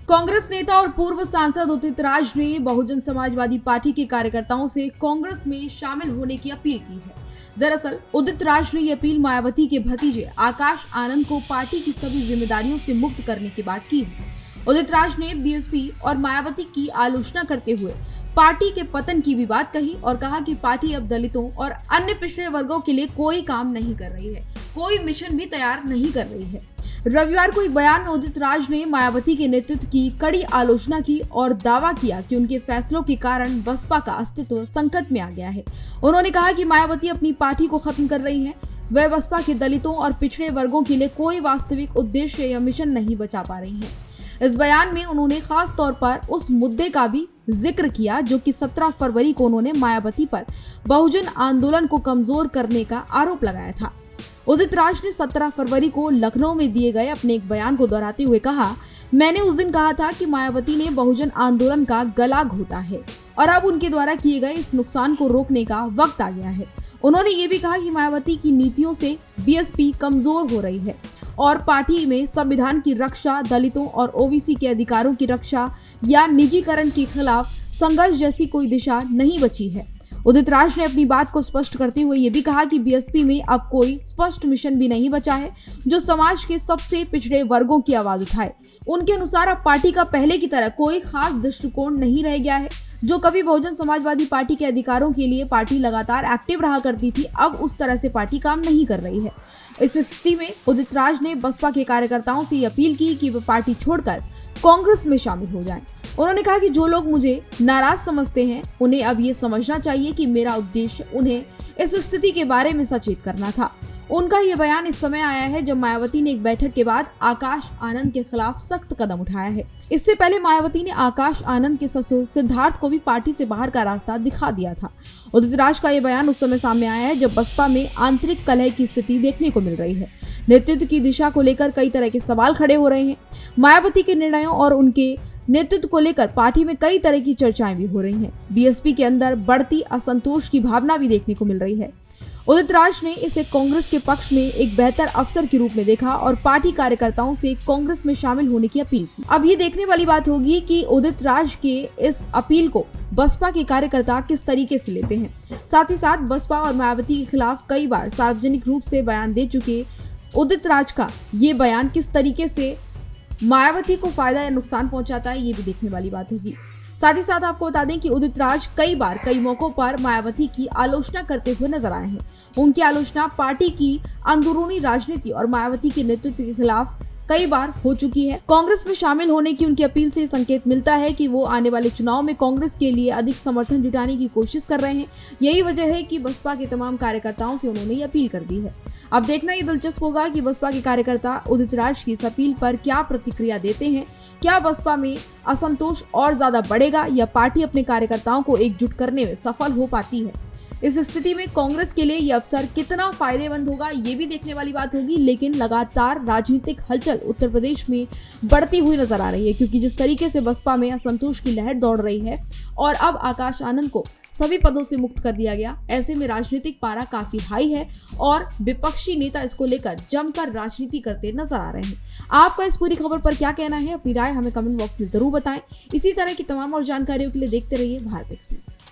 कांग्रेस नेता और पूर्व सांसद उदित राज ने बहुजन समाजवादी पार्टी के कार्यकर्ताओं से कांग्रेस में शामिल होने की अपील की है। दरअसल उदित राज ने यह अपील मायावती के भतीजे आकाश आनंद को पार्टी की सभी जिम्मेदारियों से मुक्त करने के बाद की है। उदित राज ने बीएसपी और मायावती की आलोचना करते हुए पार्टी के पतन की भी बात कही और कहा कि पार्टी अब दलितों और अन्य पिछड़े वर्गों के लिए कोई काम नहीं कर रही है, कोई मिशन भी तैयार नहीं कर रही है। रविवार को एक बयान में उदित राज ने मायावती के नेतृत्व की कड़ी आलोचना की और दावा किया कि उनके फैसलों के कारण बसपा का अस्तित्व संकट में आ गया है। उन्होंने कहा कि मायावती अपनी पार्टी को खत्म कर रही हैं, वह बसपा के दलितों और पिछड़े वर्गों के लिए कोई वास्तविक उद्देश्य या मिशन नहीं बचा पा रही हैं। इस बयान में उन्होंने खास तौर पर उस मुद्दे का भी जिक्र किया जो कि 17 फरवरी को उन्होंने मायावती पर बहुजन आंदोलन को कमजोर करने का आरोप लगाया था। उदित राज ने 17 फरवरी को लखनऊ में दिए गए अपने एक बयान को दोहराते हुए कहा, मैंने उस दिन कहा था कि मायावती ने बहुजन आंदोलन का गला घोटा है और अब उनके द्वारा किए गए इस नुकसान को रोकने का वक्त आ गया है। उन्होंने ये भी कहा कि मायावती की नीतियों से बीएसपी कमजोर हो रही है और पार्टी में संविधान की रक्षा, दलितों और ओबीसी के अधिकारों की रक्षा या निजीकरण के खिलाफ संघर्ष जैसी कोई दिशा नहीं बची है। उदित राज ने अपनी बात को स्पष्ट करते हुए ये भी कहा कि बीएसपी में अब कोई स्पष्ट मिशन भी नहीं बचा है जो समाज के सबसे पिछड़े वर्गों की आवाज उठाए। उनके अनुसार अब पार्टी का पहले की तरह कोई खास दृष्टिकोण नहीं रह गया है। जो कभी बहुजन समाजवादी पार्टी के अधिकारों के लिए पार्टी लगातार एक्टिव रहा करती थी, अब उस तरह से पार्टी काम नहीं कर रही है। इस स्थिति में उदित राज ने बसपा के कार्यकर्ताओं से अपील की कि वे पार्टी छोड़कर कांग्रेस में शामिल हो जाएं। उन्होंने कहा कि जो लोग मुझे नाराज समझते हैं उन्हें अब ये समझना चाहिए कि मेरा उद्देश्य उन्हें इस स्थिति के बारे में सचेत करना था। उनका ये बयान इस समय आया है जब मायावती ने एक बैठक के बाद आकाश आनंद के खिलाफ सख्त कदम उठाया है। इससे पहले मायावती ने आकाश आनंद के ससुर सिद्धार्थ को भी पार्टी से बाहर का रास्ता दिखा दिया था। उदित राज का ये बयान उस समय सामने आया है जब बसपा में आंतरिक कलह की स्थिति देखने को मिल रही है। नेतृत्व की दिशा को लेकर कई तरह के सवाल खड़े हो रहे हैं। मायावती के निर्णयों और उनके नेतृत्व को लेकर पार्टी में कई तरह की चर्चाएं भी हो रही हैं। बीएसपी के अंदर बढ़ती असंतोष की भावना भी देखने को मिल रही है। उदित राज ने इसे कांग्रेस के पक्ष में एक बेहतर अवसर के रूप में देखा और पार्टी कार्यकर्ताओं से कांग्रेस में शामिल होने की अपील की। अब ये देखने वाली बात होगी कि उदित राज के इस अपील को बसपा के कार्यकर्ता किस तरीके से लेते हैं। साथ ही साथ बसपा और मायावती के खिलाफ कई बार सार्वजनिक रूप से बयान दे चुके उदित राज का ये बयान किस तरीके से मायावती को फायदा या नुकसान पहुंचाता है, ये भी देखने वाली बात होगी। साथ ही साथ आपको बता दें कि उदित राज कई बार कई मौकों पर मायावती की आलोचना करते हुए नजर आए हैं। उनकी आलोचना पार्टी की अंदरूनी राजनीति और मायावती के नेतृत्व के खिलाफ कई बार हो चुकी है। कांग्रेस में शामिल होने की उनकी अपील से संकेत मिलता है कि वो आने वाले चुनाव में कांग्रेस के लिए अधिक समर्थन जुटाने की कोशिश कर रहे हैं। यही वजह है कि बसपा के तमाम कार्यकर्ताओं से उन्होंने ये अपील कर दी है। अब देखना ये दिलचस्प होगा कि बसपा के कार्यकर्ता उदित राज की इस अपील पर क्या प्रतिक्रिया देते हैं। क्या बसपा में असंतोष और ज्यादा बढ़ेगा या पार्टी अपने कार्यकर्ताओं को एकजुट करने में सफल हो पाती है। इस स्थिति में कांग्रेस के लिए यह अवसर कितना फायदेमंद होगा ये भी देखने वाली बात होगी। लेकिन लगातार राजनीतिक हलचल उत्तर प्रदेश में बढ़ती हुई नजर आ रही है, क्योंकि जिस तरीके से बसपा में असंतोष की लहर दौड़ रही है और अब आकाश आनंद को सभी पदों से मुक्त कर दिया गया, ऐसे में राजनीतिक पारा काफी हाई है और विपक्षी नेता इसको लेकर जमकर राजनीति करते नजर आ रहे हैं। आपका इस पूरी खबर पर क्या कहना है? अपनी राय हमें कमेंट बॉक्स में जरूर बताएं। इसी तरह की तमाम और जानकारियों के लिए देखते रहिए भारत एक्सप्रेस।